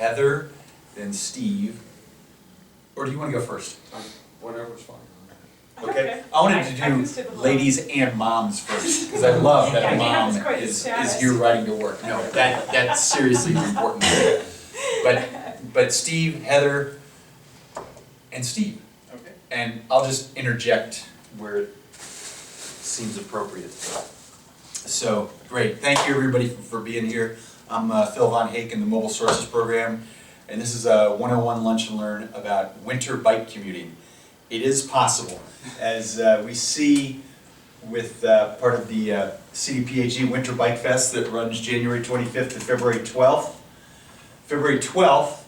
Heather, then Steve. Or do you want to go first? Whatever's fine. Okay. I wanted to do ladies and moms first, because I love that mom is here riding to work. No, that's seriously important. But Steve, Heather, and Steve. Okay. And I'll just interject where it seems appropriate. So, great. Thank you everybody for being here. I'm Phil Von Hake in the Mobile Sources Program, and this is a 101 Lunch and Learn about winter bike commuting. It is possible, as we see with part of the CDPHE Winter Bike Fest that runs January 25th to February 12th. February 12th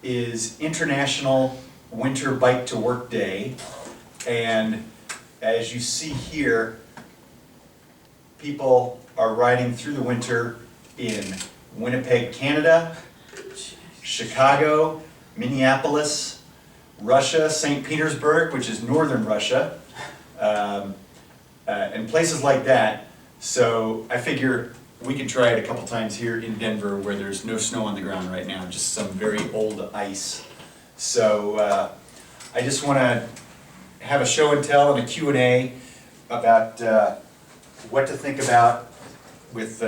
is International Winter Bike to Work Day, and as you see here, people are riding through the winter in Winnipeg, Canada, Chicago, Minneapolis, Russia, St. Petersburg, which is northern Russia, and places like that. So I figure we can try it a couple times here in Denver where there's no snow on the ground right now, just some very old ice. So I just want to have a show and tell and a Q&A about what to think about with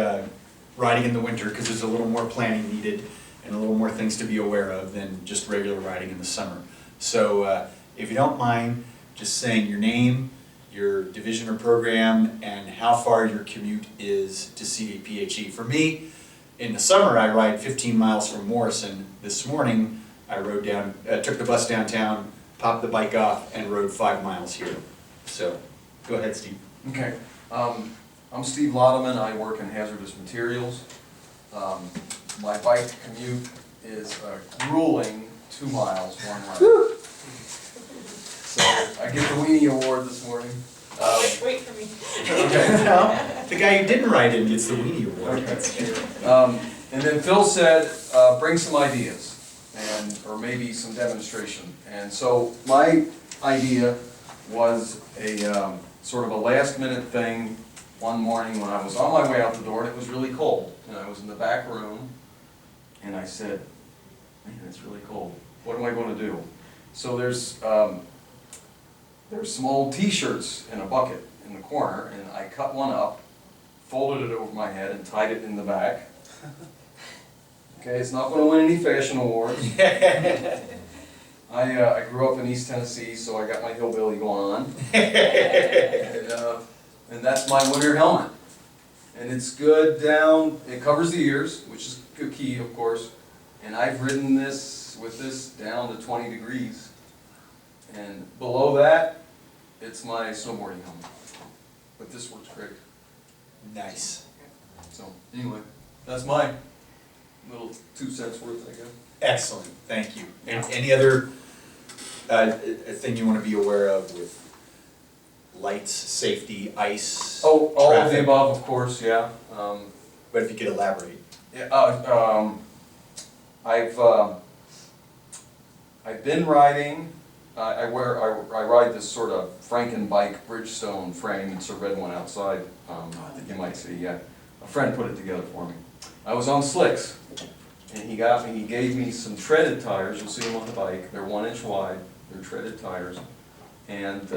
riding in the winter, because there's a little more planning needed and a little more things to be aware of than just regular riding in the summer. So if you don't mind just saying your name, your division or program, and how far your commute is to CDPHE. For me, in the summer I ride 15 miles from Morrison. This morning I rode down, took the bus downtown, popped the bike off, and rode 5 miles here. So go ahead, Steve. Okay. I'm Steve Laudeman. I work in hazardous materials. My bike commute is a grueling 2 miles one way. So I get the weenie award this morning. Wait for me. Okay. No, the guy who didn't ride in gets the weenie award. Okay. And then Phil said, bring some ideas, and or maybe some demonstration. And so my idea was a sort of a last-minute thing. One morning when I was on my way out the door and it was really cold, and I was in the back room, and I said, man, it's really cold. What am I going to do? So there's some old t-shirts in a bucket in the corner, and I cut one up, folded it over my head, and tied it in the back. Okay, it's not going to win any fashion awards. I grew up in East Tennessee, so I got my hillbilly going on. And that's my winter helmet. And it's good down, it covers the ears, which is key, of course. And I've ridden this with this down to 20 degrees. And below that, it's my snowboarding helmet. But this works great. Nice. So anyway, that's my little 2 cents worth, I guess. Excellent, thank you. And any other thing you want to be aware of with lights, safety, ice, Oh, all traffic? of the above, of course, yeah. But if you could elaborate. Yeah, I've been riding. I ride this sort of Franken-bike Bridgestone frame. It's a red one outside. You might see. Yeah, a friend put it together for me. I was on slicks, and he gave me some treaded tires. You'll see them on the bike. They're 1 inch wide. They're treaded tires, and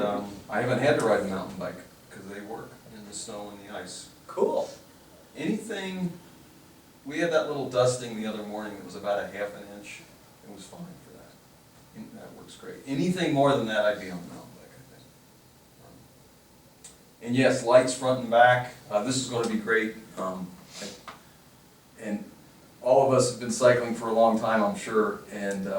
I haven't had to ride a mountain bike because they work in the snow and the ice. Cool. Anything. We had that little dusting the other morning that was about a ½ inch. It was fine for that. And that works great. Anything more than that, I'd be on the mountain bike, I think. And yes, lights front and back. This is going to be great. And all of us have been cycling for a long time, I'm sure. And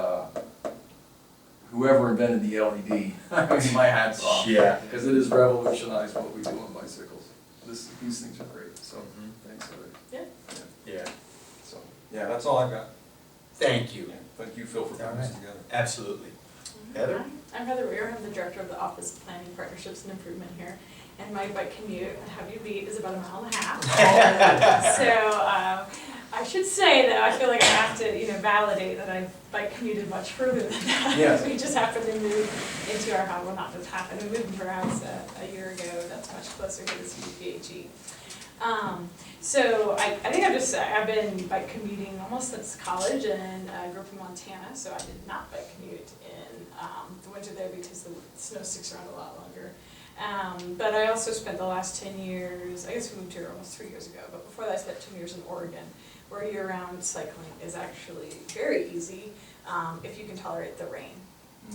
whoever invented the LED, I mean, my hat's off. Yeah. Because it has revolutionized what we do on bicycles. These things are great. So thanks, Heather. Yeah. Yeah. So yeah, that's all I've got. Thank you. Yeah. Thank you, Phil, for putting this together. Absolutely. Heather? I'm Heather Weir. I'm the Director of the Office of Planning, Partnerships, and Improvement here. And my bike commute, have you beat, is about 1.5 miles. So I should say, though, I feel like I have to, validate that I've bike commuted much further than that. Yes. We just happened to move into our house. Well, not just happened. We moved into our house a year ago. That's much closer to the CDPHE. So I think I've been bike commuting almost since college, and I grew up in Montana, so I did not bike commute in the winter there because the snow sticks around a lot longer. But I also spent the last 10 years, I guess we moved here almost 3 years ago, but before that I spent 10 years in Oregon, where year-round cycling is actually very easy if you can tolerate the rain.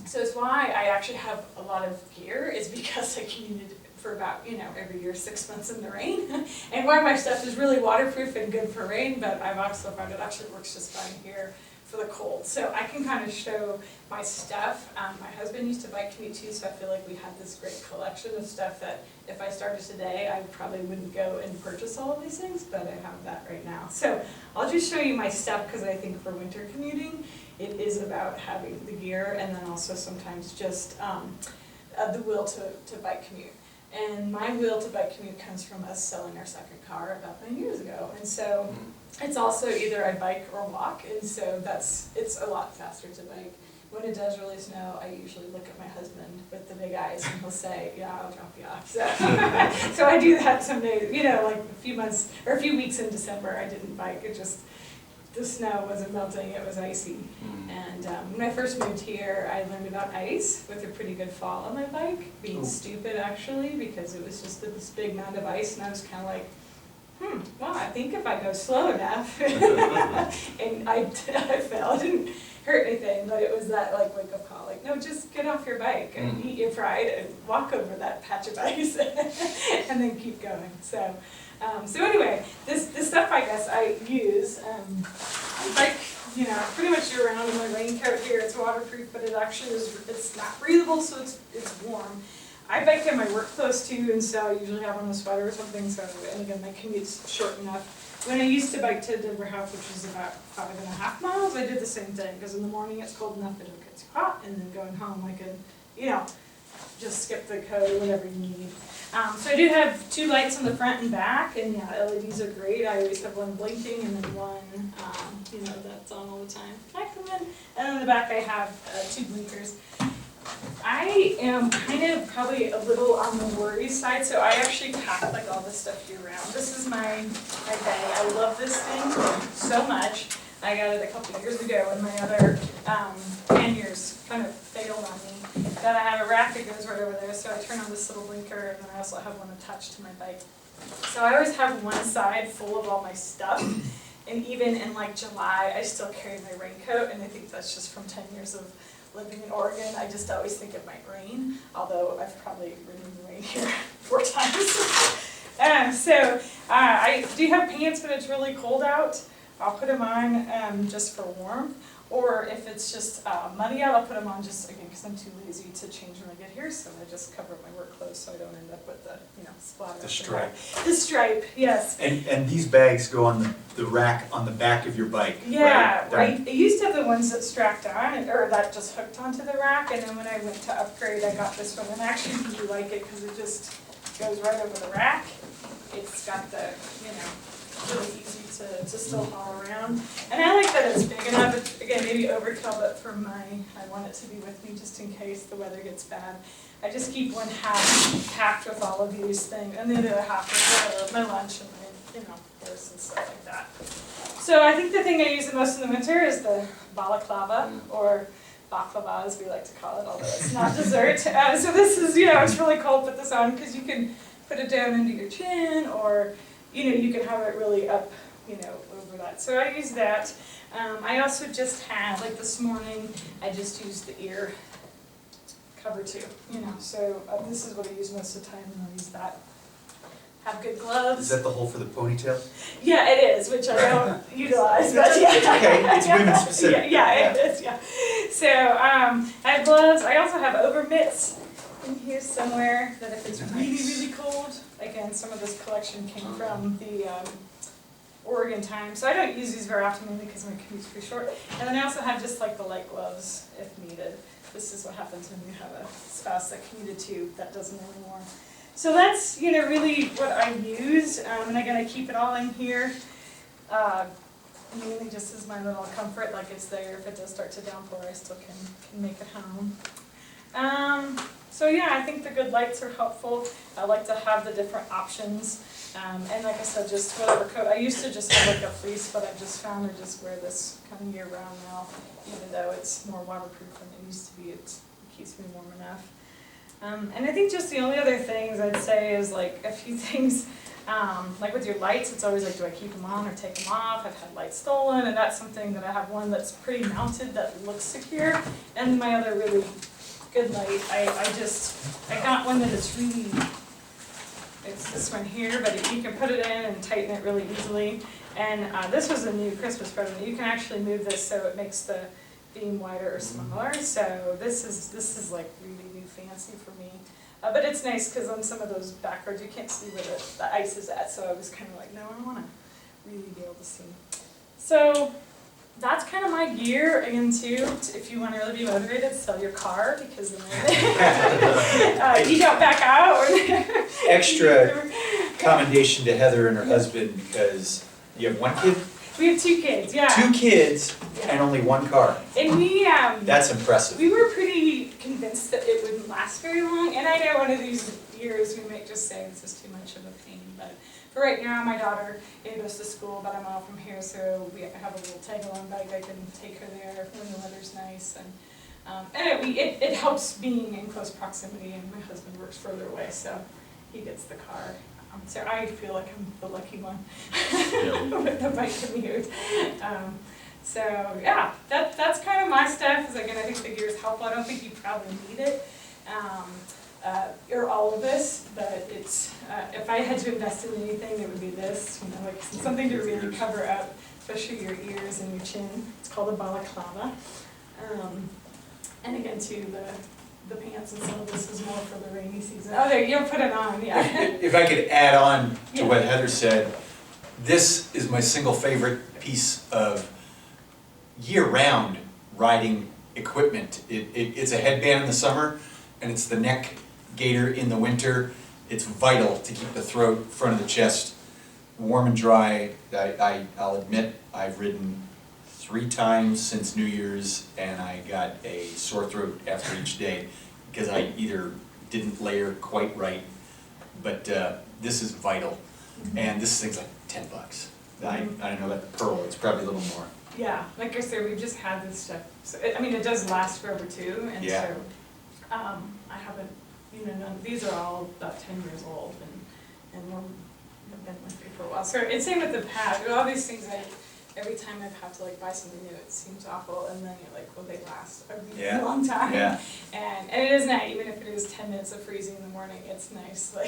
So it's why I actually have a lot of gear, is because I commuted for about, every year 6 months in the rain. And why my stuff is really waterproof and good for rain, but I've also found it actually works just fine here for the cold. So I can kind of show my stuff. My husband used to bike commute too, so I feel like we had this great collection of stuff that if I started today, I probably wouldn't go and purchase all of these things, but I have that right now. So I'll just show you my stuff, because I think for winter commuting, it is about having the gear, and then also sometimes just the will to bike commute. And my will to bike commute comes from us selling our second car about 9 years ago. And so it's also either I bike or walk, and so it's a lot faster to bike. When it does really snow, I usually look at my husband with the big eyes, and he'll say, yeah, I'll drop you off. So, so I do that some days, like a few months, or a few weeks in December, I didn't bike. The snow wasn't melting, it was icy. And when I first moved here, I learned about ice with a pretty good fall on my bike, being stupid actually, because it was just this big mound of ice, and I was kind of like, well, I think if I go slow enough, and I fell, it didn't hurt anything, but it was that wake up call, no, just get off your bike and eat your pride and walk over that patch of ice and then keep going. So anyway, this stuff I guess I use, I bike, pretty much year round in my raincoat here. It's waterproof, but it actually it's not breathable, so it's warm. I bike in my work clothes too, and so I usually have on a sweater or something, so, and again, my commute's short enough. When I used to bike to Denver House, which is about 5.5 miles, I did the same thing, because in the morning it's cold enough that it gets hot, and then going home I could, just skip the code, whatever you need. So I do have 2 lights on the front and back, and yeah, LEDs are great. I always have one blinking and then one, that's on all the time. Hi, come in. And on the back I have 2 blinkers. I am kind of probably a little on the worry side, so I actually pack all this stuff year round. This is my bag. I love this thing so much. I got it a couple of years ago when my other panniers kind of failed on me. Then I have a rack that goes right over there, so I turn on this little blinker, and then I also have one attached to my bike. So I always have one side full of all my stuff, and even in July, I still carry my raincoat, and I think that's just from 10 years of living in Oregon. I just always think it might rain, although I've probably ridden in the rain here 4 times. So I do have pants when it's really cold out. I'll put them on just for warmth, or if it's just muddy out, I'll put them on just, again, because I'm too lazy to change when I get here, so I just cover up my work clothes so I don't end up with the, splatter. The stripe. The stripe, yes. And these bags go on the rack on the back of your bike, Yeah, right? I used to have the ones that strapped on, or that just hooked onto the rack, and then when I went to upgrade, I got this one, and I actually really like it because it just goes right over the rack. It's got the, really easy to still haul around. And I like that it's big enough. It's, again, maybe overkill, but for I want it to be with me just in case the weather gets bad. I just keep one half packed with all of these things, and the other half with my lunch and my, purse and stuff like that. So I think the thing I use the most in the winter is the balaclava, or baklava as we like to call it, although it's not dessert. So this is, it's really cold, put this on, because you can put it down into your chin, or you can have it really up, over that. So I use that. I also just had, this morning, I just used the ear cover too, So this is what I use most of the time, and I'll use that. Have good gloves. Is that the hole for the ponytail? Yeah, it is, which I don't utilize, but yeah. It's okay, it's women specific. Yeah, it is, yeah. So I have gloves. I also have over mitts in here somewhere, that if it's really, really cold, again, some of this collection came from the Oregon time, so I don't use these very often mainly because my commute's pretty short. And then I also have just the light gloves if needed. This is what happens when you have a spouse that commuted too, that doesn't anymore. So that's, really what I use, and again, I keep it all in here, mainly just as my little comfort, it's there if it does start to downpour, I still can make it home. So yeah, I think the good lights are helpful. I like to have the different options. And like I said, just whatever coat. I used to just have like a fleece, but I've just found I just wear this kind of year round now, even though it's more waterproof than it used to be. It keeps me warm enough. And I think just the only other things I'd say is like a few things, like with your lights, it's always like, do I keep them on or take them off? I've had lights stolen, and that's something that I have one that's pretty mounted that looks secure, and my other really good light, I got one that is really, it's this one here, but you can put it in and tighten it really easily. And this was a new Christmas present. You can actually move this so it makes the beam wider or smaller. So this is like really new fancy for me. But it's nice because on some of those back roads you can't see where the ice is at. So I was kind of like, no, I want to really be able to see. So that's kind of my gear. Again, too, if you want to really be motivated, sell your car because then you don't back out. Extra commendation to Heather and her husband because you have one kid? We have 2 kids, yeah. 2 kids and only 1 car. And we That's impressive. we were pretty convinced that it wouldn't last very long. And I know one of these years we might just say this is too much of a pain, but for right now, my daughter goes to school about a mile from here, so we have a little tag-along bike. I can take her there when the weather's nice, and it helps being in close proximity. And my husband works further away, so he gets the car. So I feel like I'm the lucky one with the bike commute. So yeah, that's kind of my stuff. Is again, I think the gear is helpful. I don't think you probably need it. Or all of this, but it's, if I had to invest in anything, it would be this, you know, like something to really cover up, especially your ears and your chin. It's called a balaclava. And again, too, the pants and some of this is more for the rainy season. Oh, there, you'll put it on, yeah. If I could add on to what Heather said, this is my single favorite piece of year-round riding equipment. It's a headband in the summer, and it's the neck gaiter in the winter. It's vital to keep the throat, front of the chest warm and dry. I'll admit I've ridden 3 times since New Year's and I got a sore throat after each day because I either didn't layer quite right, but this is vital. And this thing's like $10. I don't know about the Pearl, it's probably a little more. Yeah, like I said, we've just had this stuff. So it does last forever too, and so I haven't, these are all about 10 years old, and have been with me for a while. So it's same with the pad. All these things, every time I've had to buy something new, it seems awful, and then you're like, well, they last a really long time. Yeah. And it is nice, even if it is 10 minutes of freezing in the morning, it's nice, have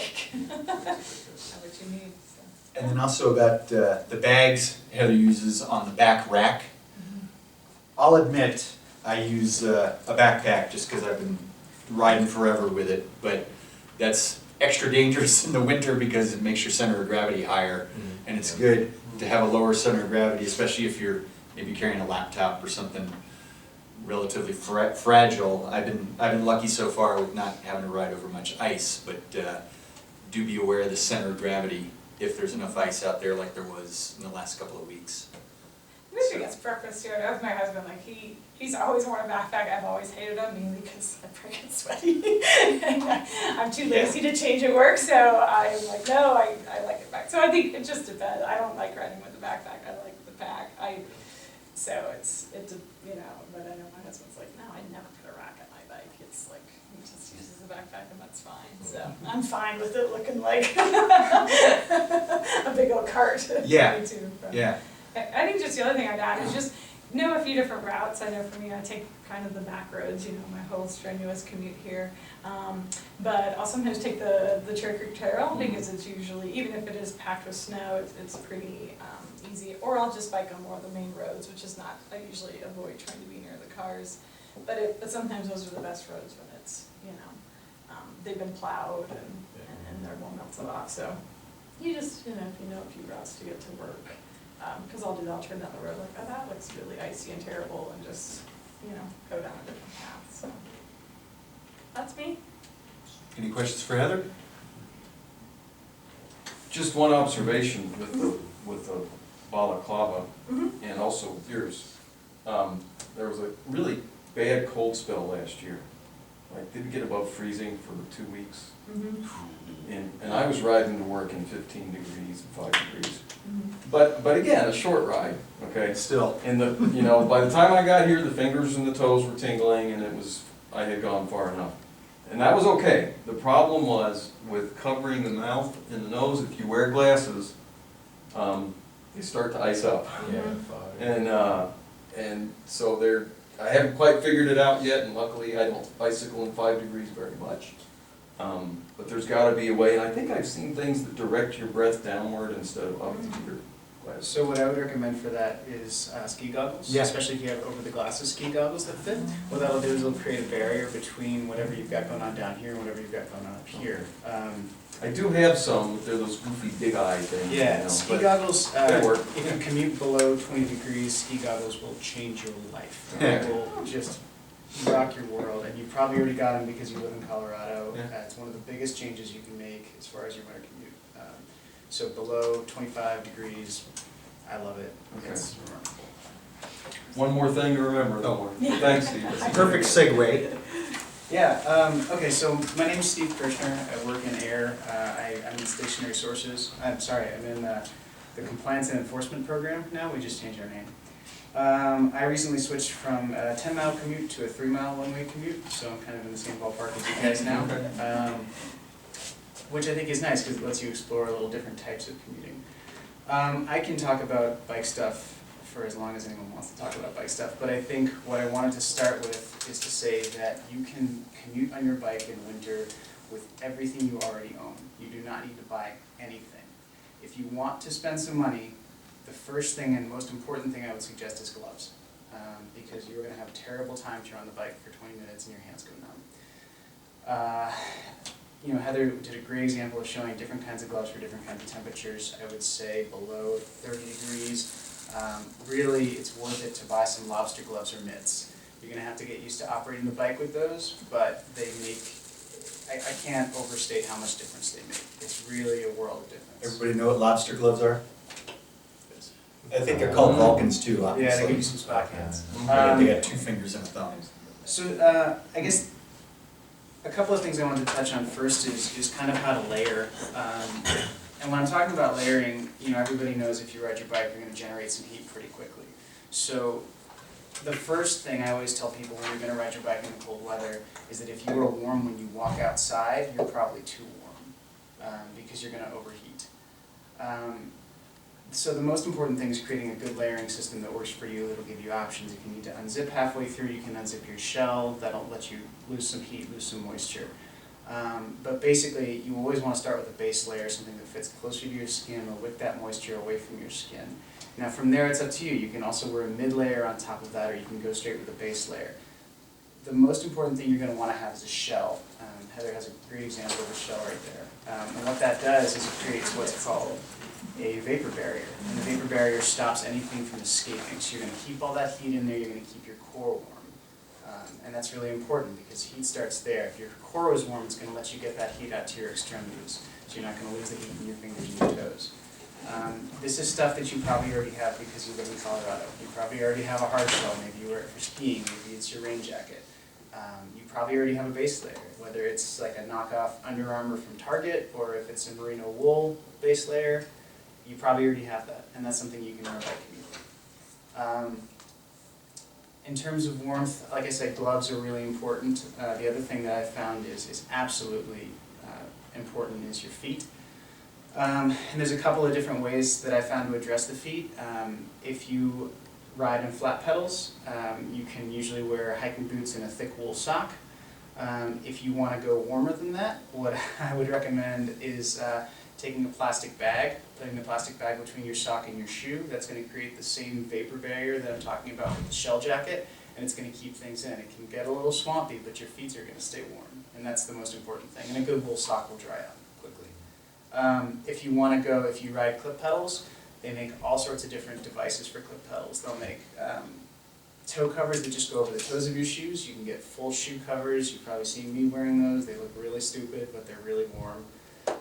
what you need. So. And then also about the bags Heather uses on the back rack. I'll admit I use a backpack just because I've been riding forever with it, but that's extra dangerous in the winter because it makes your center of gravity higher, and it's good to have a lower center of gravity, especially if you're maybe carrying a laptop or something relatively fragile. I've been lucky so far with not having to ride over much ice, but do be aware of the center of gravity if there's enough ice out there like there was in the last couple of weeks. This gets breakfast here. Of my husband, he's always worn a backpack. I've always hated him mainly because I get sweaty. I'm too lazy to change at work, so I'm like, no, I like it back. So I think it just depends. I don't like riding with a backpack. I like the pack. But I know my husband's like, no, I never put a rack on my bike. It's like he just uses a backpack and that's fine. So I'm fine with it looking like a big old cart. Yeah. Me too, but. Yeah. I think just the other thing I'd add is just know a few different routes. I know for me, I take kind of the back roads, my whole strenuous commute here. But I'll sometimes take the Cherry Creek Trail because it's usually, even if it is packed with snow, it's pretty easy. Or I'll just bike on more of the main roads, which is not, I usually avoid trying to be near the cars. But sometimes those are the best roads when it's, they've been plowed and they're well melted off. So you just, if you know a few routes to get to work. Because I'll do that, I'll turn down the road like, oh, that looks really icy and terrible, and just, go down a different path, so. That's me. Any questions for Heather? Just one observation with the balaclava and also yours. There was a really bad cold spell last year. I did get above freezing for 2 weeks. Mhm. And I was riding to work in 15 degrees and 5 degrees. Mhm. But again, a short ride, okay? Still. And by the time I got here, the fingers and the toes were tingling and I had gone far enough. And that was okay. The problem was with covering the mouth and the nose, if you wear glasses, they start to ice up. And so I haven't quite figured it out yet, and luckily I don't bicycle in 5 degrees very much. But there's gotta be a way, and I think I've seen things that direct your breath downward instead of up to your glasses. So what I would recommend for that is ski goggles, Yeah. especially if you have over-the-glasses ski goggles that fit. What that'll do is it'll create a barrier between whatever you've got going on down here and whatever you've got going on up here. I do have some, but they're those goofy big eye things. Yeah, ski but goggles, they work. if you commute below 20 degrees, ski goggles will change your life. Yeah. They will just rock your world, and you probably already got them because you live in Colorado. Yeah. It's one of the biggest changes you can make as far as your winter commute. So below 25 degrees, I love it. Okay. It's One more thing to remember, though. Thanks, Steve. Perfect segue. Yeah, okay, so my name is Steve Kirschner. I work in AIR. I'm in Stationary Sources. I'm in the Compliance and Enforcement Program now. We just changed our name. I recently switched from a 10-mile commute to a 3-mile one-way commute, so I'm kind of in the same ballpark as you guys now. Which I think is nice because it lets you explore a little different types of commuting. I can talk about bike stuff for as long as anyone wants to talk about bike stuff, but I think what I wanted to start with is to say that you can commute on your bike in winter with everything you already own. You do not need to buy anything. If you want to spend some money, the first thing and most important thing I would suggest is gloves, because you're going to have a terrible time if you're on the bike for 20 minutes and your hands go numb. Heather did a great example of showing different kinds of gloves for different kinds of temperatures. I would say below 30 degrees, really it's worth it to buy some lobster gloves or mitts. You're going to have to get used to operating the bike with those, but they make, I can't overstate how much difference they make. It's really a world of difference. Everybody know what lobster gloves are? I think they're called Vulcans too, obviously. Yeah, they give you some spot hands. They got 2 fingers and a thumb. So I guess a couple of things I wanted to touch on first is kind of how to layer. And when I'm talking about layering, everybody knows if you ride your bike, you're going to generate some heat pretty quickly. So the first thing I always tell people when you're going to ride your bike in the cold weather is that if you are warm when you walk outside, you're probably too warm because you're going to overheat. So the most important thing is creating a good layering system that works for you. It'll give you options. If you need to unzip halfway through, you can unzip your shell. That'll let you lose some heat, lose some moisture. But basically, you always want to start with a base layer, something that fits closer to your skin or wick that moisture away from your skin. Now from there, it's up to you. You can also wear a mid-layer on top of that, or you can go straight with a base layer. The most important thing you're going to want to have is a shell. Heather has a great example of a shell right there. And what that does is it creates what's called a vapor barrier. And the vapor barrier stops anything from escaping. So you're going to keep all that heat in there, you're going to keep your core warm. And that's really important because heat starts there. If your core is warm, it's going to let you get that heat out to your extremities. So you're not going to lose the heat in your fingers and your toes. This is stuff that you probably already have because you live in Colorado. You probably already have a hard shell. Maybe you wear it for skiing. Maybe it's your rain jacket. You probably already have a base layer, whether it's like a knockoff Under Armour from Target or if it's a merino wool base layer. You probably already have that, and that's something you can wear by commute. In terms of warmth, like I said, gloves are really important. The other thing that I've found is absolutely important is your feet. And there's a couple of different ways that I found to address the feet. If you ride in flat pedals, you can usually wear hiking boots and a thick wool sock. If you want to go warmer than that, what I would recommend is taking a plastic bag, putting the plastic bag between your sock and your shoe. That's going to create the same vapor barrier that I'm talking about with the shell jacket, and it's going to keep things in. It can get a little swampy, but your feet are going to stay warm, and that's the most important thing. And a good wool sock will dry out quickly. If you ride clip pedals, they make all sorts of different devices for clip pedals. They'll make toe covers that just go over the toes of your shoes. You can get full shoe covers. You've probably seen me wearing those. They look really stupid, but they're really warm.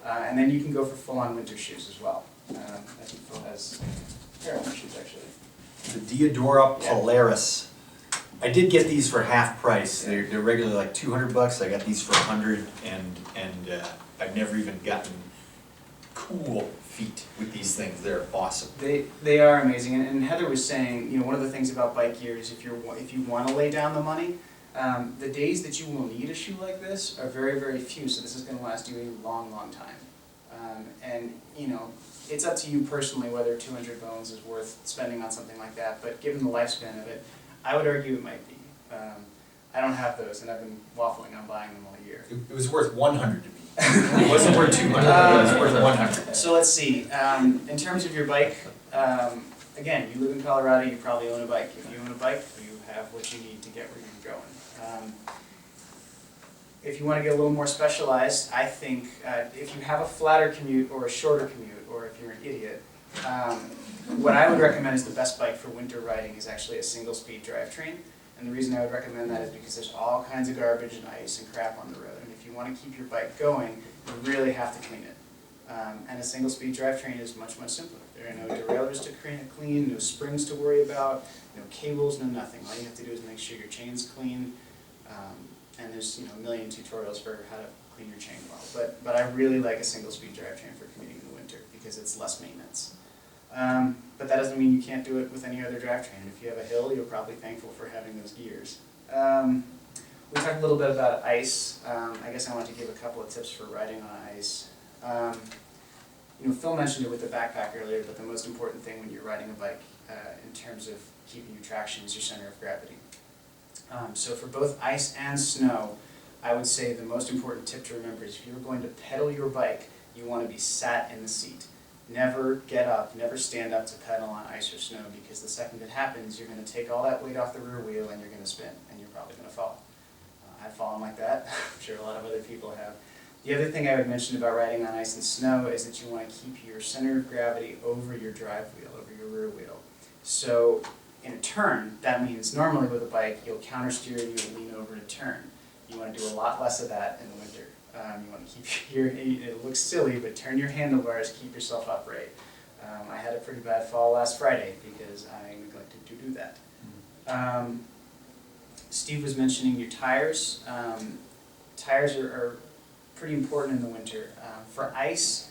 And then you can go for full-on winter shoes as well. I think Phil has a pair of winter shoes, actually. The Diodora Yeah. Polaris. I did get these for half price. They're regularly like $200. I got these for $100, and I've never even gotten cool feet with these things. They're awesome. They are amazing, and Heather was saying, you know, one of the things about bike gear is if you want to lay down the money, the days that you will need a shoe like this are very, very few. So this is going to last you a long, long time. And you know, it's up to you personally whether 200 bones is worth spending on something like that. But given the lifespan of it, I would argue it might be. I don't have those, and I've been waffling on buying them all year. It was worth 100 to me. It wasn't worth 200. It was worth 100. So let's see. In terms of your bike, again, you live in Colorado. You probably own a bike. If you own a bike, you have what you need to get where you're going. If you want to get a little more specialized, I think if you have a flatter commute or a shorter commute, or if you're an idiot, what I would recommend is the best bike for winter riding is actually a single-speed drivetrain. And the reason I would recommend that is because there's all kinds of garbage and ice and crap on the road. And if you want to keep your bike going, you really have to clean it. And a single-speed drivetrain is much, much simpler. There are no derailleurs to clean, no springs to worry about, no cables, no nothing. All you have to do is make sure your chain's clean. And there's a million tutorials for how to clean your chain well. But I really like a single-speed drivetrain for commuting in the winter because it's less maintenance. But that doesn't mean you can't do it with any other drivetrain. If you have a hill, you're probably thankful for having those gears. We talked a little bit about ice. I guess I want to give a couple of tips for riding on ice. Phil mentioned it with the backpack earlier, but the most important thing when you're riding a bike in terms of keeping your traction is your center of gravity. So for both ice and snow, I would say the most important tip to remember is if you're going to pedal your bike, you want to be sat in the seat. Never get up, never stand up to pedal on ice or snow, because the second it happens, you're going to take all that weight off the rear wheel and you're going to spin, and you're probably going to fall. I've fallen like that. I'm sure a lot of other people have. The other thing I would mention about riding on ice and snow is that you want to keep your center of gravity over your drive wheel, over your rear wheel. So in a turn, that means normally with a bike, you'll counter steer and you'll lean over to turn. You want to do a lot less of that in the winter. You want to keep it looks silly, but turn your handlebars, keep yourself upright. I had a pretty bad fall last Friday because I neglected to do that. Steve was mentioning your tires. Tires are pretty important in the winter. For ice,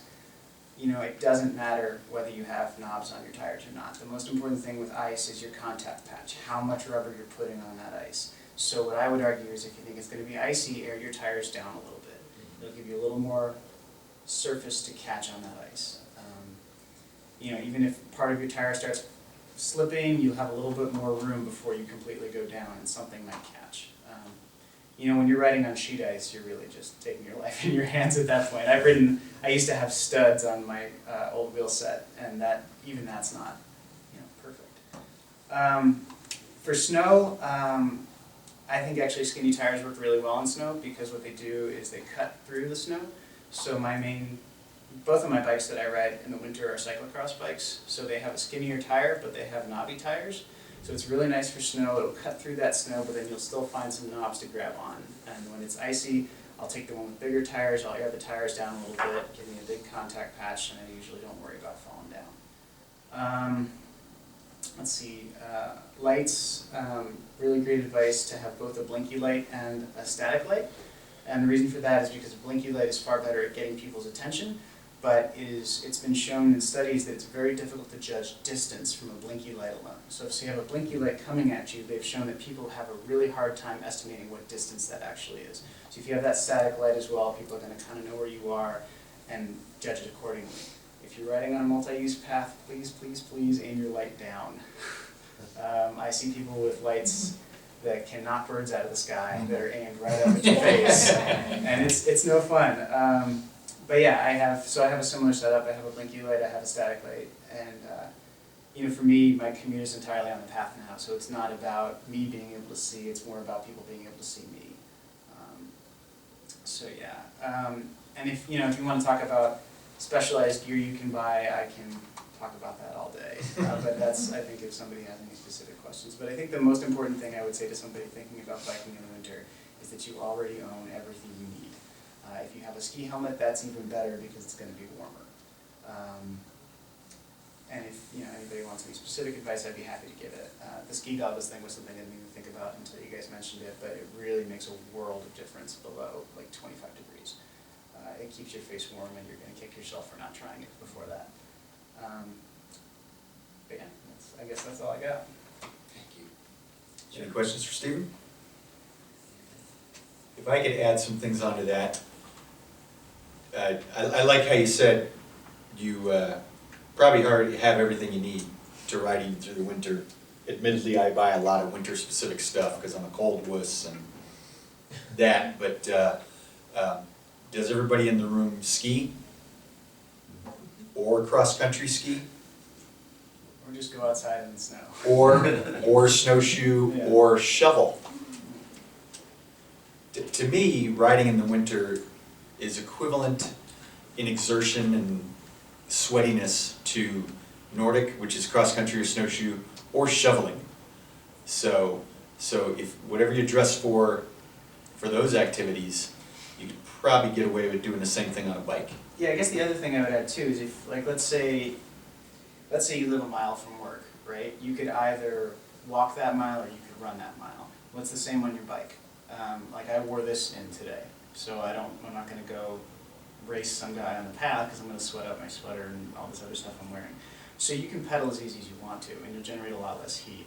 it doesn't matter whether you have knobs on your tires or not. The most important thing with ice is your contact patch, how much rubber you're putting on that ice. So what I would argue is if you think it's going to be icy, air your tires down a little bit. It'll give you a little more surface to catch on that ice. Even if part of your tire starts slipping, you'll have a little bit more room before you completely go down and something might catch. When you're riding on sheet ice, you're really just taking your life in your hands at that point. I used to have studs on my old wheel set, and that's not perfect. For snow, I think actually skinny tires work really well on snow because what they do is they cut through the snow. So both of my bikes that I ride in the winter are cyclocross bikes. So they have a skinnier tire, but they have knobby tires. So it's really nice for snow. It'll cut through that snow, but then you'll still find some knobs to grab on. And when it's icy, I'll take the one with bigger tires. I'll air the tires down a little bit, give me a big contact patch, and I usually don't worry about falling down. Let's see, lights, really great advice to have both a blinky light and a static light. And the reason for that is because a blinky light is far better at getting people's attention, but it's been shown in studies that it's very difficult to judge distance from a blinky light alone. So if you have a blinky light coming at you, they've shown that people have a really hard time estimating what distance that actually is. So if you have that static light as well, people are going to kind of know where you are and judge it accordingly. If you're riding on a multi-use path, please, please, please aim your light down. I see people with lights that can knock birds out of the sky that are aimed right up at your face, and it's no fun. But yeah, I have a similar setup. I have a blinky light, I have a static light, and for me, my commute is entirely on the path now, so it's not about me being able to see, it's more about people being able to see me. And if you want to talk about specialized gear you can buy, I can talk about that all day. But that's, I think, if somebody has any specific questions. But I think the most important thing I would say to somebody thinking about biking in the winter is that you already own everything you need. If you have a ski helmet, that's even better because it's going to be warmer. And if, anybody wants any specific advice, I'd be happy to give it. The ski goggles thing was something I didn't even think about until you guys mentioned it, but it really makes a world of difference below like 25 degrees. It keeps your face warm, and you're gonna kick yourself for not trying it before that. But yeah, I guess that's all I got. Thank you. Any questions for Steven? If I could add some things onto that, I like how you said you probably already have everything you need to ride even through the winter. Admittedly, I buy a lot of winter-specific stuff because I'm a cold wuss and that, but does everybody in the room ski? Or cross-country ski? Or just go outside in the snow. Or snowshoe, Yeah. or shovel. To me, riding in the winter is equivalent in exertion and sweatiness to Nordic, which is cross-country or snowshoe, or shoveling. So if whatever you dress for those activities, you could probably get away with doing the same thing on a bike. Yeah, I guess the other thing I would add too is if, like, let's say you live a mile from work, right? You could either walk that mile or you could run that mile. What's the same on your bike? Like I wore this in today, so I'm not gonna go race some guy on the path because I'm gonna sweat out my sweater and all this other stuff I'm wearing. So you can pedal as easy as you want to, and you'll generate a lot less heat.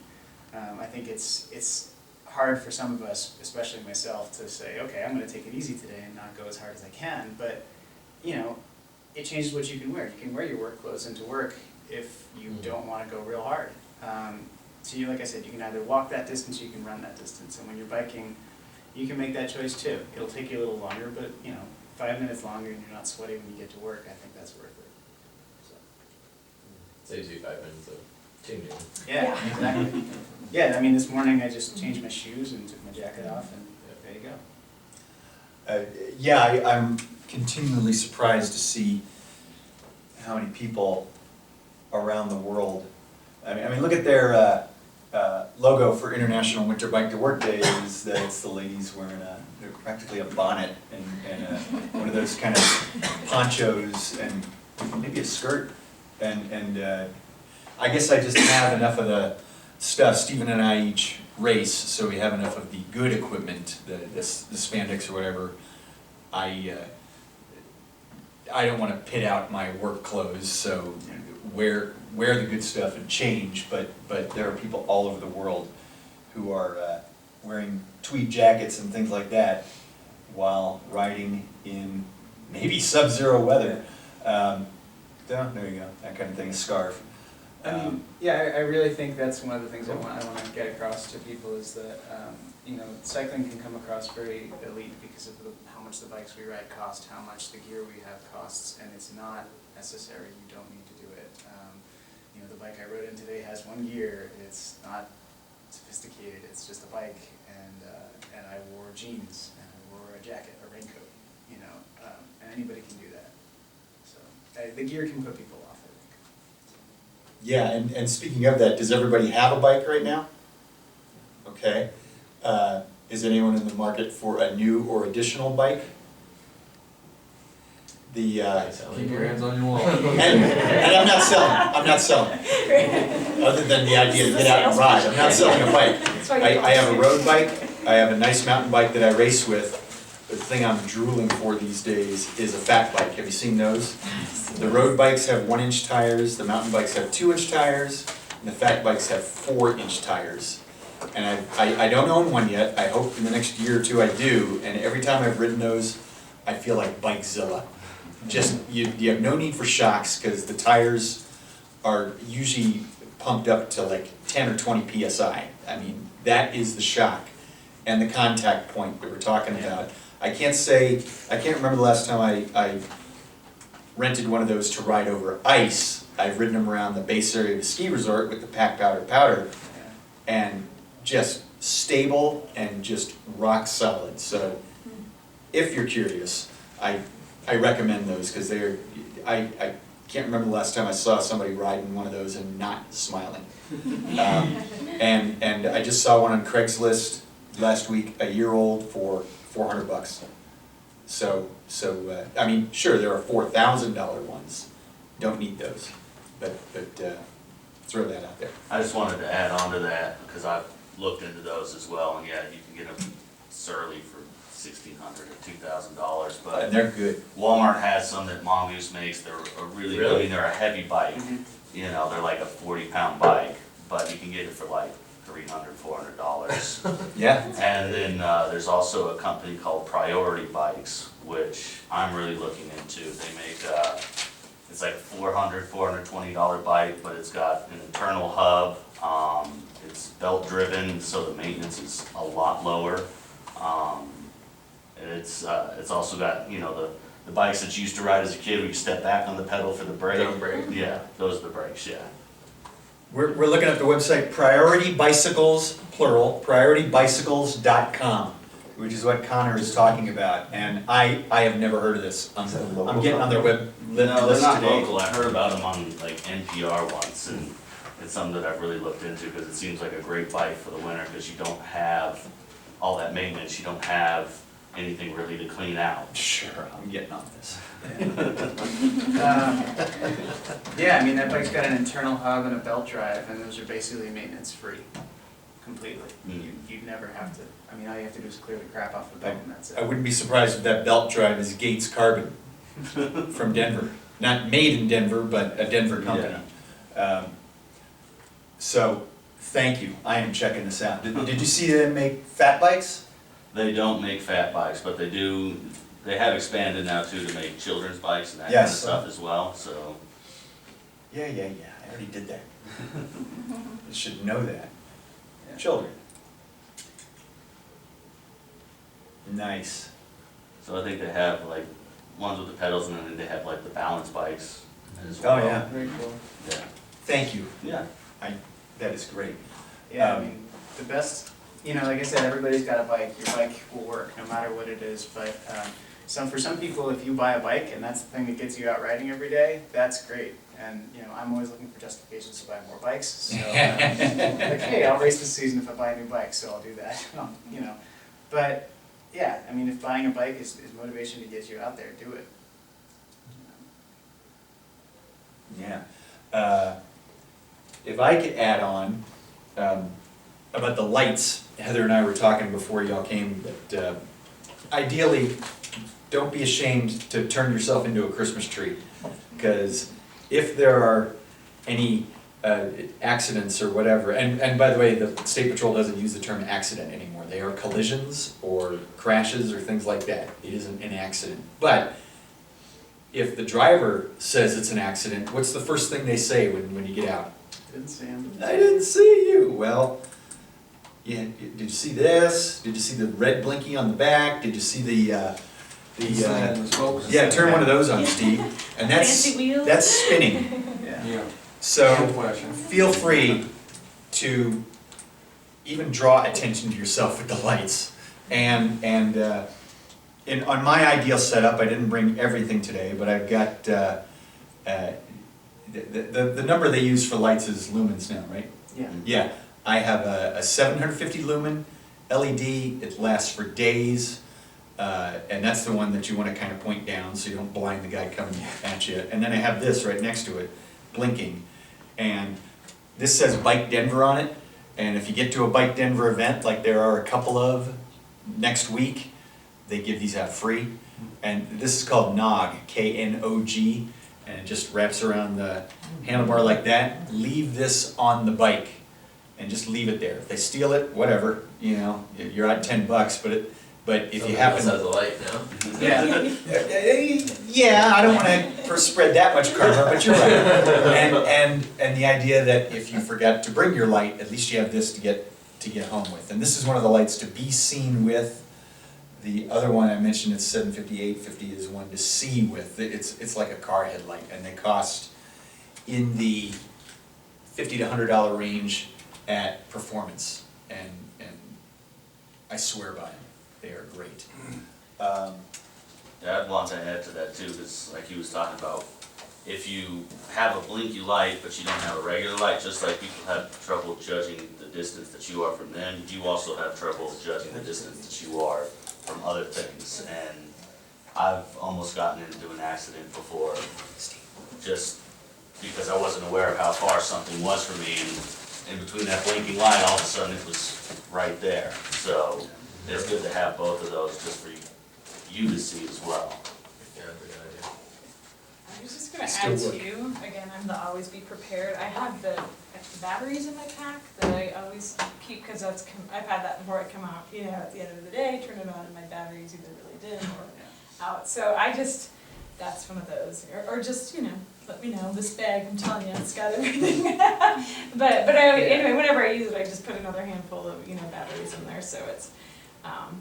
I think it's hard for some of us, especially myself, to say, okay, I'm gonna take it easy today and not go as hard as I can, but it changes what you can wear. You can wear your work clothes into work if you don't want to go real hard. So like I said, you can either walk that distance or you can run that distance. And when you're biking, you can make that choice too. It'll take you a little longer, but 5 minutes longer and you're not sweating when you get to work, I think that's worth it. So. Saves you 5 minutes of changing. Yeah, exactly. Yeah, I mean, this morning I just changed my shoes and took my jacket off, and there you go. I'm continually surprised to see how many people around the world, I mean look at their logo for International Winter Bike to Work Day is that it's the ladies wearing they're practically a bonnet and one of those kind of ponchos and maybe a skirt, and I guess I just have enough of the stuff. Steven and I each race, so we have enough of the good equipment, the spandex or whatever. I don't want to pit out my work clothes, so wear the good stuff and change, but there are people all over the world who are wearing tweed jackets and things like that while riding in maybe sub-zero weather. There you go, that kind of thing, a scarf. I really think that's one of the things I want to get across to people is that cycling can come across very elite because of how much the bikes we ride cost, how much the gear we have costs, and it's not necessary. You don't need to do it. The bike I rode in today has one gear. It's not sophisticated. It's just a bike, and I wore jeans and I wore a jacket, a raincoat. And anybody can do that. So the gear can put people off, I think. Yeah, and speaking of that, does everybody have a bike right now? Okay. Is anyone in the market for a new or additional bike? Keep your hands on your wallet. And I'm not selling. Other than the idea to get out and ride, I'm not selling a bike. I have a road bike, I have a nice mountain bike that I race with. But the thing I'm drooling for these days is a fat bike. Have you seen those? The road bikes have 1-inch tires, the mountain bikes have 2-inch tires, and the fat bikes have 4-inch tires. And I don't own one yet. I hope in the next year or two I do, and every time I've ridden those, I feel like Bikezilla. Just, you have no need for shocks because the tires are usually pumped up to like 10 or 20 PSI. I mean, that is the shock and the contact point that we're talking about. I can't remember the last time I rented one of those to ride over ice. I've ridden them around the base area of the ski resort with the pack powder, and just stable and just rock solid. So if you're curious, I recommend those because I can't remember the last time I saw somebody riding one of those and not smiling. And I just saw one on Craigslist last week, a year old, for $400. So I mean, sure, there are $4,000 ones. Don't need those. but throw that out there. I just wanted to add on to that, because I've looked into those as well, and yeah, you can get them Surly for $1,600 or $2,000, but And they're good. Walmart has some that Mongoose makes. They're a really, I Really? mean, they're a heavy bike. You know, they're like a 40-pound bike, but you can get it for like $300, $400. Yeah? And then there's also a company called Priority Bikes, which I'm really looking into. They make, it's like $420 bike, but it's got an internal hub. It's belt driven, so the maintenance is a lot lower. And it's also got, you know, the bikes that you used to ride as a kid where you step back on the pedal for the brake. Drum brake. Yeah, those are the brakes, yeah. We're looking at the website Priority Bicycles, plural, prioritybicycles.com, which is what Connor is talking about, and I have never heard of this. I'm getting on their web No, they're list not today. local. I heard about them on like NPR once, and it's something that I've really looked into because it seems like a great bike for the winter because you don't have all that maintenance, you don't have anything really to clean out. Sure, I'm getting on this. Yeah, I mean, that bike's got an internal hub and a belt drive, and those are basically maintenance-free, completely. You'd never have to, I mean, all you have to do is clear the crap off the belt and that's I it. wouldn't be surprised if that belt drive is Gates Carbon from Denver. Not made in Denver, but a Denver company. So, thank you, I am checking this out. Did you see them make fat bikes? They don't make fat bikes, but they do, they have expanded now too to make children's bikes and that kind of Yes. stuff as well, so. Yeah, I already did that. You should know that. Children. Nice. So I think they have like ones with the pedals and then they have like the balance bikes as Oh, well. yeah. Very cool. Yeah. Thank you, Yeah. that is great. Yeah, I mean, the best, you know, like I said, everybody's got a bike, your bike will work no matter what it is, but for some people, if you buy a bike and that's the thing that gets you out riding every day, that's great. And, you know, I'm always looking for justifications to buy more bikes, so, like, hey, I'll race this season if I buy a new bike, so I'll do that, you know. But, yeah, I mean, if buying a bike is motivation to get you out there, do it. Yeah. If I could add on, about the lights, Heather and I were talking before y'all came, that ideally, don't be ashamed to turn yourself into a Christmas tree. Because if there are any accidents or whatever, and by the way, the State Patrol doesn't use the term accident anymore. They are collisions or crashes or things like that. It isn't an accident. But if the driver says it's an accident, what's the first thing they say when you get out? Didn't see him. I didn't see you. Well, yeah, did you see this? Did you see the red blinking on the back? Did you see the yeah, turn one of those on, Steve. And Fancy wheels. that's spinning. Yeah. So feel free to even draw attention to yourself with the lights. And on my ideal setup, I didn't bring everything today, but I've got the number they use for lights is lumens now, right? Yeah. Yeah, I have a 750 lumen LED. It lasts for days. And that's the one that you want to kind of point down so you don't blind the guy coming at you. And then I have this right next to it, blinking. And this says Bike Denver on it. And if you get to a Bike Denver event, like there are a couple of next week, they give these out free. And this is called Nog, K-N-O-G. And it just wraps around the handlebar like that. Leave this on the bike and just leave it there. If they steal it, whatever, you know, you're out $10, but if you happen Someone else has a light now. Yeah. yeah, I don't want to spread that much karma, but you're right. And the idea that if you forgot to bring your light, at least you have this to get home with. And this is one of the lights to be seen with. The other one I mentioned, it's 750, 850 is one to see with. It's like a car headlight, and they cost in the $50 to $100 range at Performance, and I swear by them. They are great. Yeah, I'd want to add to that too, because like he was talking about, if you have a blinky light but you don't have a regular light, just like people have trouble judging the distance that you are from them, you also have trouble judging the distance that you are from other things. And I've almost gotten into an accident before, just because I wasn't aware of how far something was from me, and in between that blinking light, all of a sudden it was right there. So it's good to have both of those just for you to see as well. Yeah, good idea. I was just gonna Still add work. too, again, I'm the always be prepared, I have the batteries in my pack that I always keep, cause I've had that before I come out, you know, at the end of the day, turn it on and my battery's either really dim or out, so that's one of those, or just, you know, let me know, this bag, I'm telling you, it's got everything. But anyway, whenever I use it, I just put another handful of, you know, batteries in there, so it's,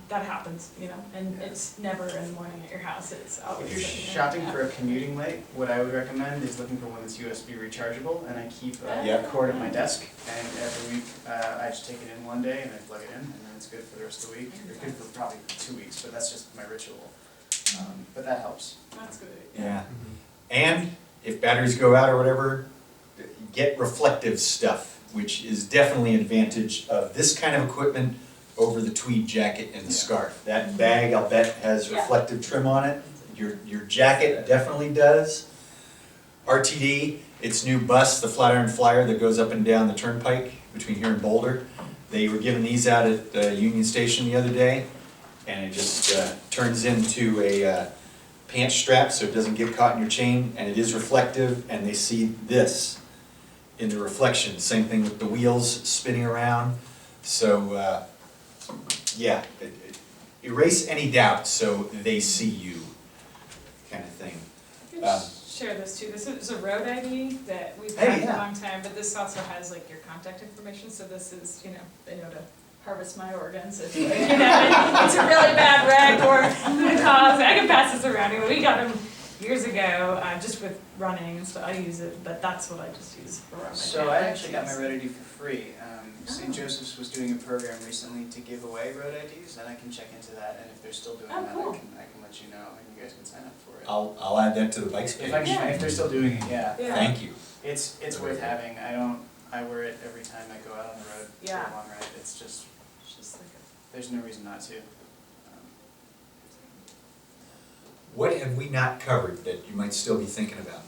that happens, you know, and it's never in the morning at your house, it's always. If you're sitting there. shopping for a commuting light, what I would recommend is looking for one that's USB rechargeable, and I keep a Yeah. cord at my desk, and every week, I just take it in one day and I plug it in, and then it's good for the rest of the week, or good for probably 2 weeks, but that's just my ritual. But that helps. That's good. Yeah, and if batteries go out or whatever, get reflective stuff, which is definitely an advantage of this kind of equipment over the tweed jacket and the scarf. That bag, I'll bet, has Yeah. reflective trim on it. Your jacket definitely does. RTD, its new bus, the Flatiron Flyer that goes up and down the turnpike between here and Boulder. They were giving these out at Union Station the other day, and it just turns into a pant strap so it doesn't get caught in your chain, and it is reflective, and they see this in the reflection. Same thing with the wheels spinning around. So, yeah, erase any doubt so they see you, kind of thing. I can share this too, this is a road ID that we've Hey, had for yeah. a long time, but this also has like your contact information, so this is, you know, they know to harvest my organs if, you know, it's a really bad wreck or the cause. I can pass this around, we got them years ago, just with running and stuff, I use it, but that's what I just use for running. So I actually got my road ID for free. St. Joseph's was doing a program recently to give away road IDs, and I can check into that, and if they're still doing Oh, that, cool. I can let you know, and you guys can sign up for it. I'll add that to the bikes If I page. can, if they're still doing it, yeah. Yeah. Thank you. It's worth having. I wear it every time I go out on the road for Yeah. a long ride. It's just, It's just like there's no reason not to. What have we not covered that you might still be thinking about?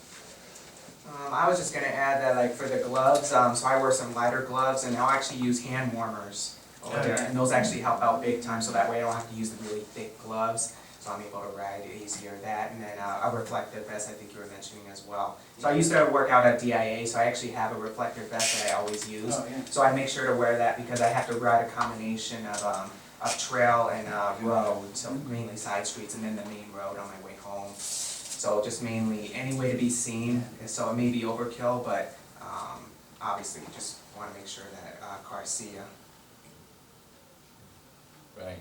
I was just gonna add that, like, for the gloves, so I wear some lighter gloves, and I'll actually use hand warmers over there, and those actually help out big time, so that way I don't have to use the really thick gloves, so I'm able to ride easier. That, and then a reflective vest, I think you were mentioning as well. So I used to work out at DIA, so I actually have a reflective vest that I always use. Oh, yeah. So I make sure to wear that because I have to ride a combination of trail and road, so mainly side streets, and then the main road on my way home. So just mainly any way to be seen, and so it may be overkill, but obviously you just want to make sure that cars see you. Right.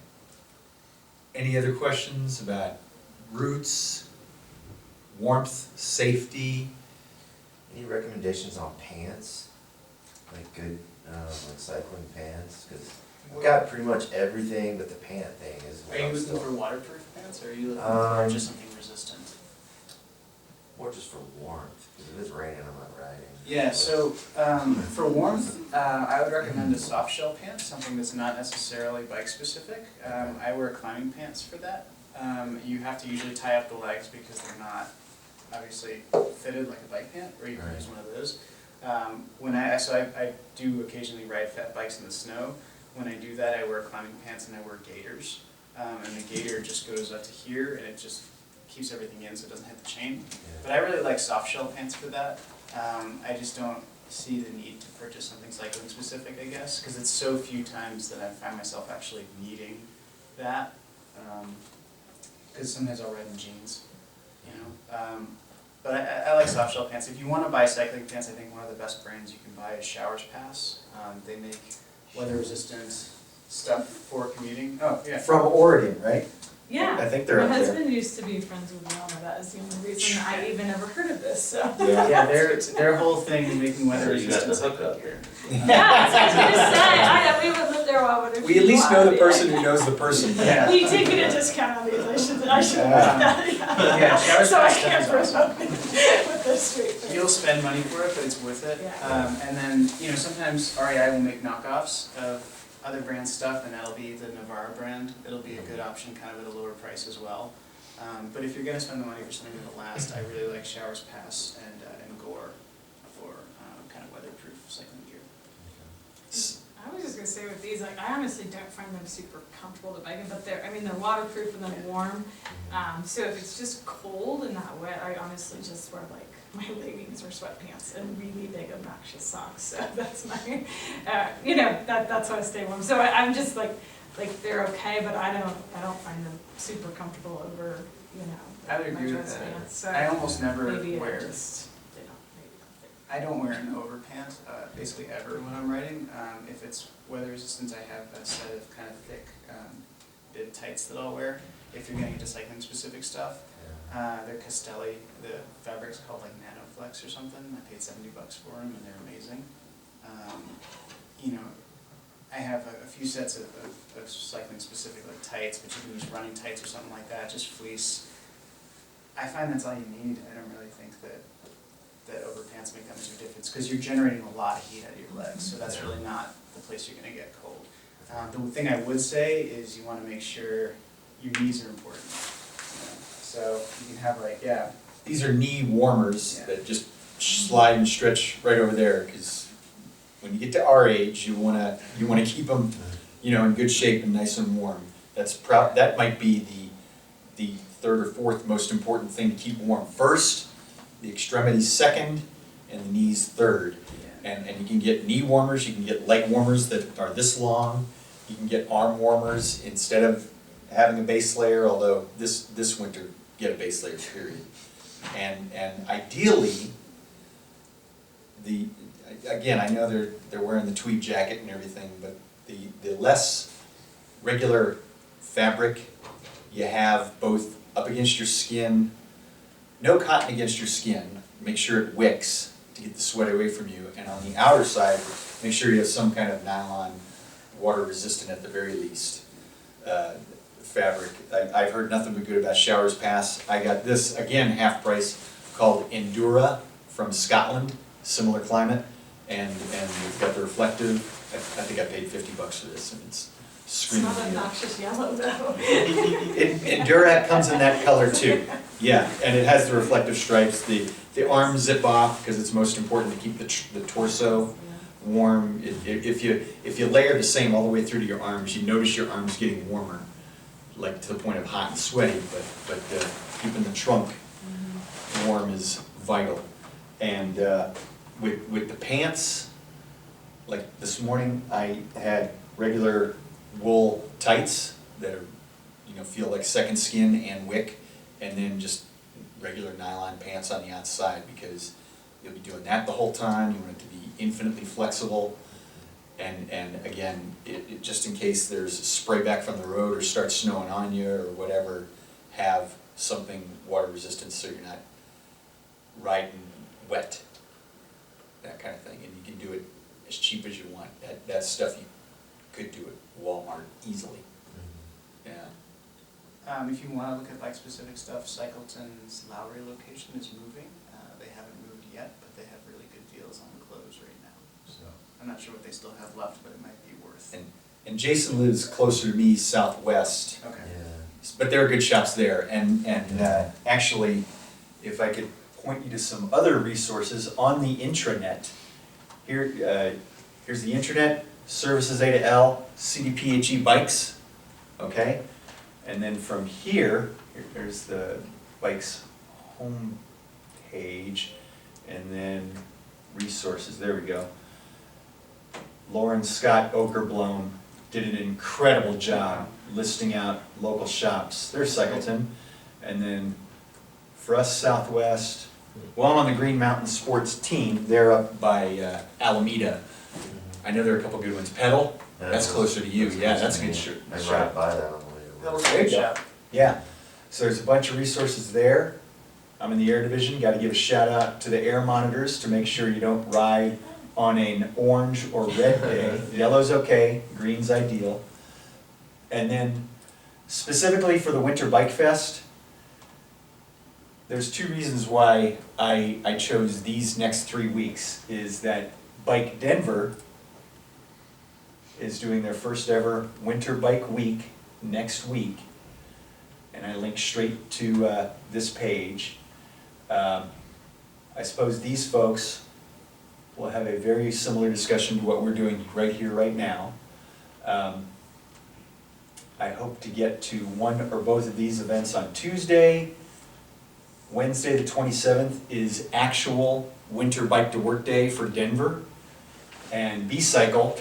Any other questions about routes, warmth, safety? Any recommendations on pants? Like good, like cycling pants? Because I've got pretty much everything, but the pant thing is what Are you I'm looking still- for waterproof pants, or are you looking for just something resistant? More just for warmth, because if it's raining, I'm not riding. Yeah, so for warmth, I would recommend a soft shell pant, something that's not necessarily bike specific. I wear climbing pants for that. You have to usually tie up the legs because they're not obviously fitted like a bike pant, or you can use one of those. I do occasionally ride fat bikes in the snow. When I do that, I wear climbing pants and I wear gaiters. And the gaiter just goes up to here and it just keeps everything in so it doesn't hit the chain. But I really like soft shell pants for that. I just don't see the need to purchase something cycling specific, I guess, because it's so few times that I find myself actually needing that. Because sometimes I'll ride in jeans, you know. But I like soft shell pants. If you want to buy cycling pants, I think one of the best brands you can buy is Showers Pass. They make weather resistant stuff for commuting. Oh, yeah. From Oregon, right? Yeah. I think they're My up there. husband used to be friends with Wilma, that is the only reason I even ever heard of this, so. Yeah, their whole thing is making weather So you got resistant the hookup cycling gear. Yeah, that's what I was gonna say, I know, we would live there while we were. We at least know the person who knows the person. Yeah. We did get a discount on these, I should have Yeah. that, Yeah, Showers So I Pass can't stuff is awesome. promote with this street. You'll spend money for it, but it's worth it. Yeah. And then, you know, sometimes REI will make knockoffs of other brand stuff, and that'll be the Navarre brand. It'll be a good option, kind of at a lower price as well. But if you're gonna spend the money for something that'll last, I really like Showers Pass and Gore. cycling gear. I was just gonna say with these, like, I honestly don't find them super comfortable to bike in, but they're, I mean, they're waterproof and then warm. So if it's just cold and not wet, I honestly just wear like my leggings or sweatpants and really big obnoxious socks. So that's my, that's how I stay warm. So I'm just like they're okay, but I don't find them super comfortable over, I would my agree with dress that. pants. So I almost never maybe wear. they don't fit. I don't wear an overpant, basically ever when I'm riding. If it's weather resistant, I have a set of kind of thick bib tights that I'll wear. If you're getting into cycling specific stuff, they're Castelli. The fabric's called like Nanoflex or something. I paid $70 for them, and they're amazing. I have a few sets of cycling specific like tights, but you can use running tights or something like that. Just fleece. I find that's all you need. I don't really think that overpants make that much of a difference because you're generating a lot of heat out of your legs, so that's really not the place you're going to get cold. The thing I would say is you want to make sure your knees are important. So you can have These are knee warmers Yeah. that just slide and stretch right over there, because when you get to our age, you wanna keep them, in good shape and nice and warm. That might be the third or fourth most important thing to keep warm. First, the extremities second, and the knees third. And you can get knee warmers, you can get leg warmers that are this long, you can get arm warmers instead of having a base layer, although this winter, get a base layer, period. And ideally, again, I know they're wearing the tweed jacket and everything, but the less regular fabric you have both up against your skin, no cotton against your skin, make sure it wicks to get the sweat away from you, and on the outer side, make sure you have some kind of nylon, water resistant at the very least, fabric. I've heard nothing but good about Showers Pass. I got this, again, half price, called Endura from Scotland, similar climate, and it's got the reflective. I think I paid $50 for this, and it's It's screaming. not obnoxious yellow though. Endura comes in that color too. Yeah, and it has the reflective stripes. The arms zip off because it's most important to keep the torso warm. If you layer the same all the way through to your arms, you notice your arms getting warmer, like to the point of hot and sweaty. But keeping the trunk warm is vital. And with the pants, like this morning, I had regular wool tights that are, feel like second skin and wick, and then just regular nylon pants on the outside, because you'll be doing that the whole time. You want it to be infinitely flexible, and again, it just in case there's spray back from the road or starts snowing on you or whatever, have something water resistant so you're not riding wet, that kind of thing. And you can do it as cheap as you want. That's stuff you could do at Walmart easily. Yeah. If you want to look at like specific stuff, Cycleton's Lowry location is moving. They haven't moved yet, but they have really good deals on clothes right now. So I'm not sure what they still have left, but it might be worth. And Jason lives closer to me, southwest, Okay. but there are good shops there. And actually, if I could point you to some other resources on the intranet. Here's the intranet, services A to L, CDPHE bikes, okay? And then from here's the bike's home page, and then resources, there we go. Lauren Scott Okerbloom did an incredible job listing out local shops. There's Cycleton. And then for us Southwest, well, I'm on the Green Mountain Sports team. They're up by Alameda. I know there are a couple good ones. Pedal, that's closer to you. Yeah, that's a good shop. I ride by that on the way That to was work. a good shop. Yeah, so there's a bunch of resources there. I'm in the air division, got to give a shout out to the air monitors to make sure you don't ride on an orange or red day. Yellow's okay, green's ideal. And then specifically for the Winter Bike Fest, there's two reasons why I chose these next 3 weeks, is that Bike Denver is doing their first ever Winter Bike Week next week. And I link straight to this page. I suppose these folks we'll have a very similar discussion to what we're doing right here, right now. I hope to get to one or both of these events on Tuesday. Wednesday, the 27th, is actual winter bike to work day for Denver. And B-Cycle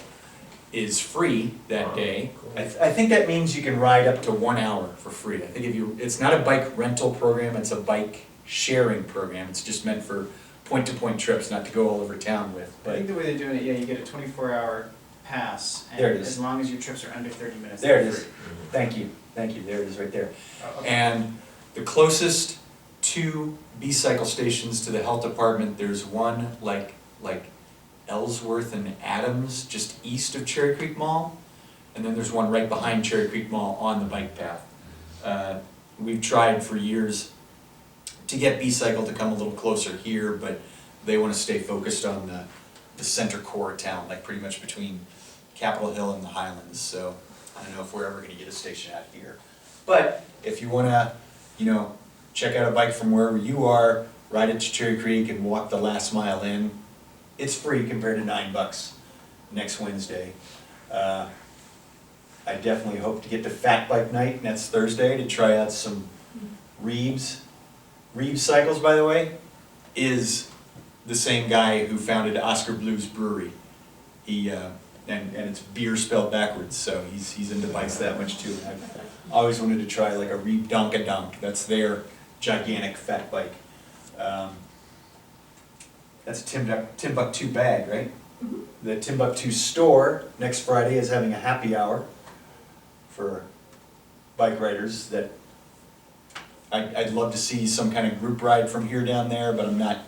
is free that day. I think that means you can ride up to 1 hour for free. I think it's not a bike rental program, it's a bike sharing program. It's just meant for point-to-point trips, not to go all over town with. I But think the way they're doing it, yeah, you get a 24-hour pass, and There it is. as long as your trips are under 30 minutes. there it they're is. free. Thank you, there it is right there. Oh, okay. And the closest two B-Cycle stations to the health department, there's one like Ellsworth and Adams, just east of Cherry Creek Mall. And then there's one right behind Cherry Creek Mall on the bike path. We've tried for years to get B-Cycle to come a little closer here, but they want to stay focused on the center core of town, like pretty much between Capitol Hill and the Highlands. So I don't know if we're ever going to get a station out here. But if you want to, check out a bike from wherever you are, ride it to Cherry Creek and walk the last mile in, it's free compared to $9 next Wednesday. I definitely hope to get to Fat Bike Night, and that's Thursday, to try out some Reeves. Reeves Cycles, by the way, is the same guy who founded Oscar Blues Brewery. He and it's beer spelled backwards, so he's into bikes that much too. I've always wanted to try like a Reeve Donka-Donk. That's their gigantic fat bike. That's a Timbuktu bag, right? Mhm. The Timbuktu store next Friday is having a happy hour for bike riders. That I'd love to see some kind of group ride from here down there, but I'm not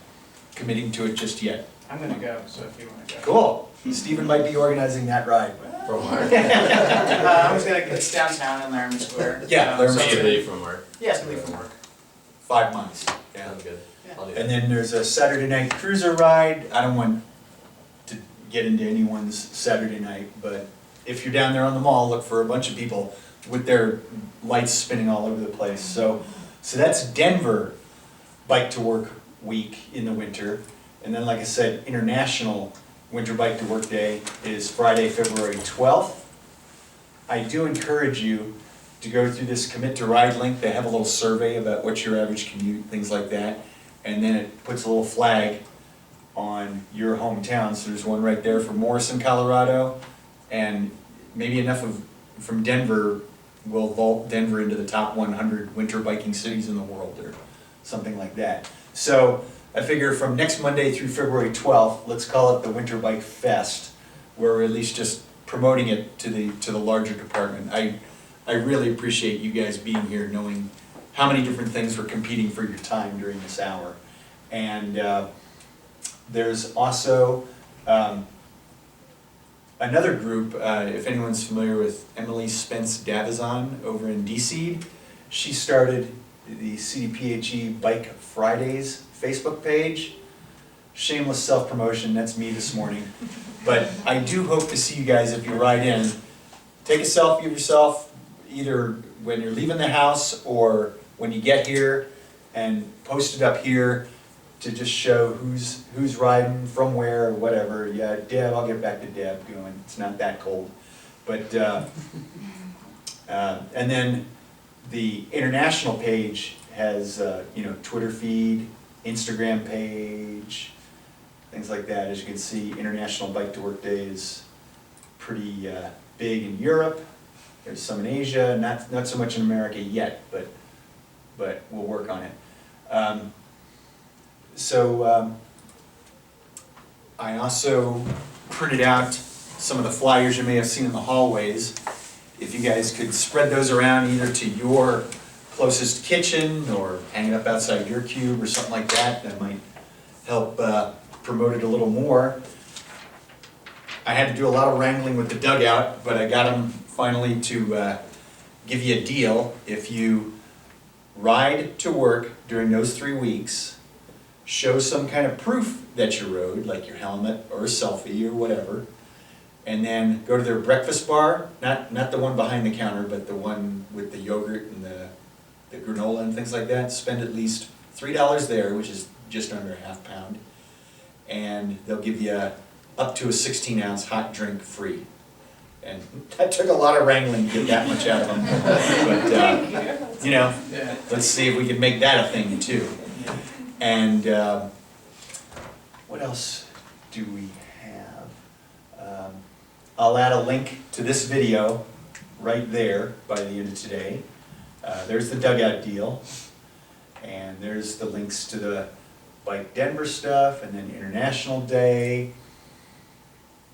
committing to it just yet. I'm gonna go, so if you wanna go. Cool. Stephen might be organizing that ride. From work? I was gonna, it's downtown in Laramie Square. Yeah, Laramie so- So you leave from work? Yeah, it's gonna be from work. 5 months. Yeah. Sounds good. Yeah. I'll do And that. then there's a Saturday night cruiser ride. I don't want to get into anyone's Saturday night, but if you're down there on the mall, look for a bunch of people with their lights spinning all over the place. So that's Denver Bike to Work Week in the winter. And then, like I said, International Winter Bike to Work Day is Friday, February 12th. I do encourage you to go through this Commit to Ride link. They have a little survey about what's your average commute, things like that. And then it puts a little flag on your hometown. So there's one right there for Morrison, Colorado. And maybe enough from Denver will vault Denver into the top 100 winter biking cities in the world or something like that. So I figure from next Monday through February 12th, let's call it the Winter Bike Fest, where we're at least just promoting it to the larger department. I really appreciate you guys being here, knowing how many different things were competing for your time during this hour. And there's also another group, if anyone's familiar with Emily Spence Davizon over in DC, she started the CDPHE Bike Fridays Facebook page. Shameless self-promotion, that's me this morning. But I do hope to see you guys if you ride in. Take a selfie of yourself, either when you're leaving the house or when you get here, and post it up here to just show who's riding, from where, or whatever. Yeah, Deb, I'll get back to Deb going, it's not that cold. But, and then the international page has, Twitter feed, Instagram page, things like that. As you can see, International Bike to Work Day is pretty big in Europe. There's some in Asia, not so much in America yet, but we'll work on it. I also printed out some of the flyers you may have seen in the hallways. If you guys could spread those around either to your closest kitchen or hang it up outside your cube or something like that, that might help promote it a little more. I had to do a lot of wrangling with the dugout, but I got them finally to give you a deal. If you ride to work during those 3 weeks, show some kind of proof that you rode, like your helmet or a selfie or whatever, and then go to their breakfast bar, not the one behind the counter, but the one with the yogurt and the granola and things like that. Spend at least $3 there, which is just under a half pound. and they'll give you up to a 16-ounce hot drink free. And that took a lot of wrangling to get that much out of them. But, you know, Yeah. let's see if we can make that a thing too. And what else do we have? I'll add a link to this video right there by the end of today. There's the dugout deal, and there's the links to the Bike Denver stuff, and then International Day.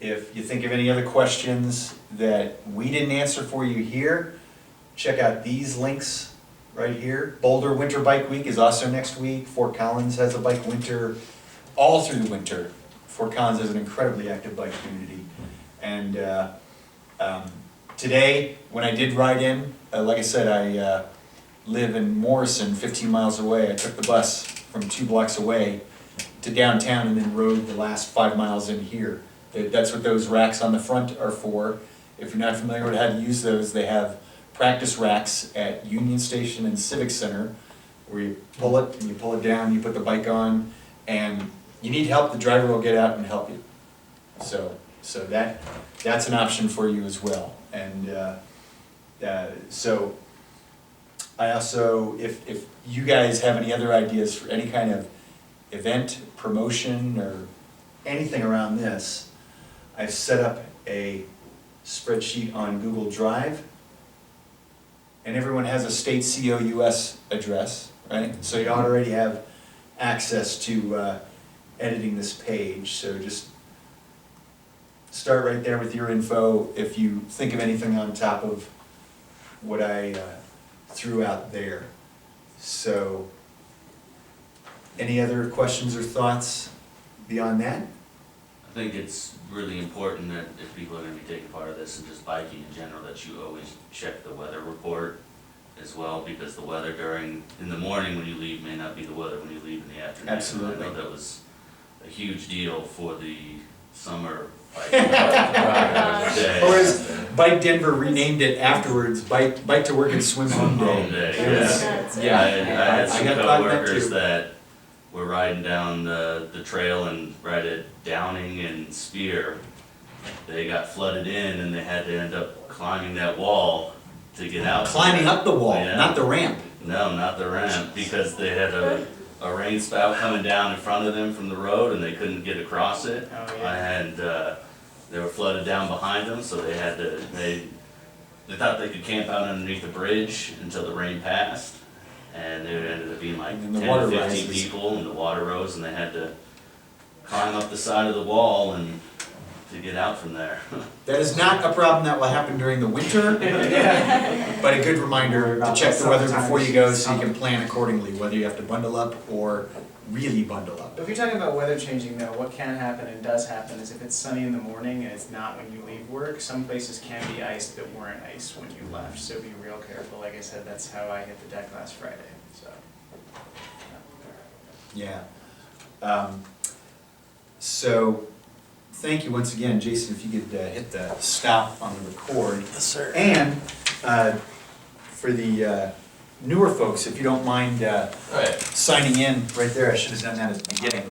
If you think of any other questions that we didn't answer for you here, check out these links right here. Boulder Winter Bike Week is also next week. Fort Collins has a bike winter all through the winter. Fort Collins has an incredibly active bike community. And today, when I did ride in, like I said, I live in Morrison, 15 miles away. I took the bus from 2 blocks away to downtown and then rode the last 5 miles in here. That's what those racks on the front are for. If you're not familiar with how to use those, they have practice racks at Union Station and Civic Center, where you pull it and you pull it down, you put the bike on, and you need help, the driver will get out and help you. So that's an option for you as well. And so I also, if you guys have any other ideas for any kind of event, promotion, or anything around this, I've set up a spreadsheet on Google Drive, and everyone has a state COUS address, right? So you already have access to editing this page, so just start right there with your info if you think of anything on top of what I threw out there. So, any other questions or thoughts beyond that? I think it's really important that if people are gonna be taking part of this and just biking in general, that you always check the weather report as well, because the weather in the morning when you leave may not be the weather when you leave in the afternoon. Absolutely. I know that was a huge deal for the summer biking day. Or as Bike Denver renamed it afterwards, Bike to Work and Swim Home Home Day. day, It was- yeah. I had some I got caught in that coworkers too. that were riding down the trail and right at Downing and Spear. They got flooded in and they had to end up climbing that wall to get out. Climbing up the wall, Yeah. not the ramp. No, not the ramp, because they had a rain spout coming down in front of them from the road and they couldn't get across it. Oh, yeah. And they were flooded down behind them, so they had to, they thought they could camp out underneath the bridge until the rain passed. And there ended up being like And then the 10 water to 15 rises. people, and the water rose, and they had to climb up the side of the wall and to get out from there. That is not a problem that will happen during the winter, but a good reminder to check the weather before you go so you can plan accordingly, whether you have to bundle up or really bundle up. But if you're talking about weather changing though, what can happen and does happen is if it's sunny in the morning and it's not when you leave work, some places can be iced that weren't iced when you left, so be real careful. Like I said, that's how I hit the deck last Friday, so. Yeah. So, thank you once again, Jason, if you could hit the stop on the record. Yes, sir. And for the newer folks, if you don't mind signing in right there, I should have done that at the beginning.